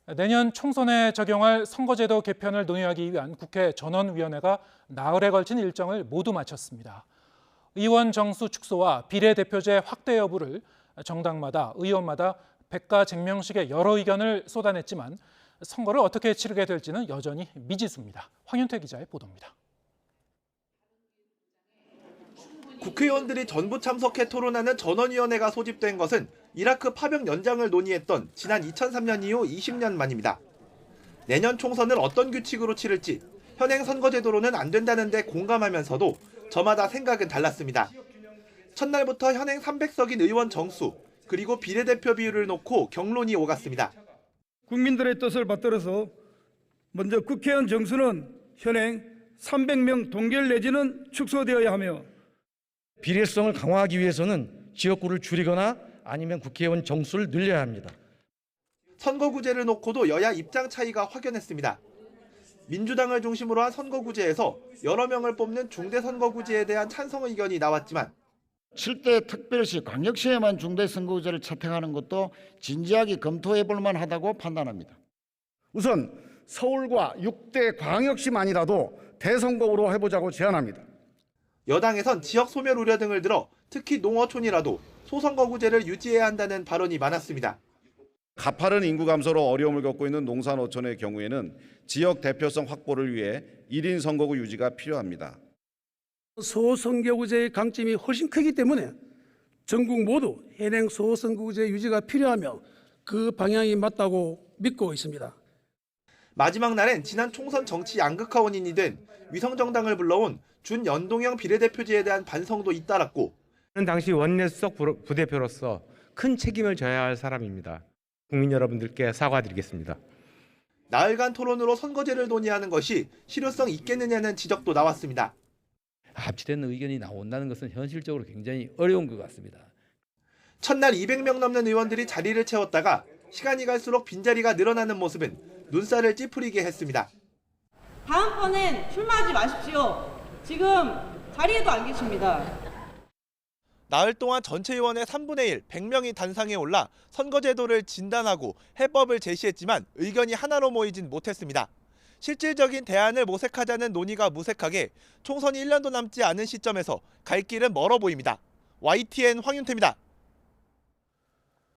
내년 총선에 적용할 선거제도 개편을 논의하기 위한 국회 전원위원회가 나흘에 걸친 일정을 모두 마쳤습니다. 의원 정수 축소와 비례대표제 확대 여부를 정당마다 의원마다 백가쟁명식의 여러 의견을 쏟아냈지만 선거를 어떻게 치르게 될지는 여전히 미지수입니다. 황윤태 기자의 보도입니다. 국회의원들이 전부 참석해 토론하는 전원위원회가 소집된 것은 이라크 파병 연장을 논의했던 지난 2003년 이후 20년 만입니다. 내년 총선을 어떤 규칙으로 치를지 현행 선거제도로는 안 된다는 데 공감하면서도 저마다 생각은 달랐습니다. 첫날부터 현행 300석인 의원 정수 그리고 비례대표 비율을 놓고 격론이 오갔습니다. 국민들의 뜻을 받들어서 먼저 국회의원 정수는 현행 300명 동결 내지는 축소되어야 하며 비례성을 강화하기 위해서는 지역구를 줄이거나 아니면 국회의원 정수를 늘려야 합니다. 선거구제를 놓고도 여야 입장 차이가 확연했습니다. 민주당을 중심으로 한 선거구제에서 여러 명을 뽑는 중대선거구제에 대한 찬성 의견이 나왔지만 7대 특별시, 광역시에만 중대선거구제를 채택하는 것도 진지하게 검토해 볼 만하다고 판단합니다. 우선 서울과 6대 광역시만이라도 대선거구로 해보자고 제안합니다. 여당에선 지역 소멸 우려 등을 들어 특히 농어촌이라도 소선거구제를 유지해야 한다는 발언이 많았습니다. 가파른 인구 감소로 어려움을 겪고 있는 농산어촌의 경우에는 지역 대표성 확보를 위해 1인 선거구 유지가 필요합니다. 소선거구제의 강점이 훨씬 크기 때문에 전국 모두 현행 소선거구제 유지가 필요하며 그 방향이 맞다고 믿고 있습니다. 마지막 날엔 지난 총선 정치 양극화 원인이 된 위성정당을 불러온 준연동형 비례대표제에 대한 반성도 잇따랐고 당시 원내수석 부대표로서 큰 책임을 져야 할 사람입니다. 국민 여러분들께 사과드리겠습니다. 나흘간 토론으로 선거제를 논의하는 것이 실효성 있겠느냐는 지적도 나왔습니다. 합치된 의견이 나온다는 것은 현실적으로 굉장히 어려운 것 같습니다. 첫날 200명 넘는 의원들이 자리를 채웠다가 시간이 갈수록 빈자리가 늘어나는 모습은 눈살을 찌푸리게 했습니다. 다음번엔 출마하지 마십시오. 지금 자리에도 안 계십니다. 나흘 동안 전체 의원의 3분의 1, 100명이 단상에 올라 선거제도를 진단하고 해법을 제시했지만 의견이 하나로 모이진 못했습니다. 실질적인 대안을 모색하자는 논의가 무색하게 총선이 1년도 남지 않은 시점에서 갈 길은 멀어 보입니다. YTN 황윤태입니다.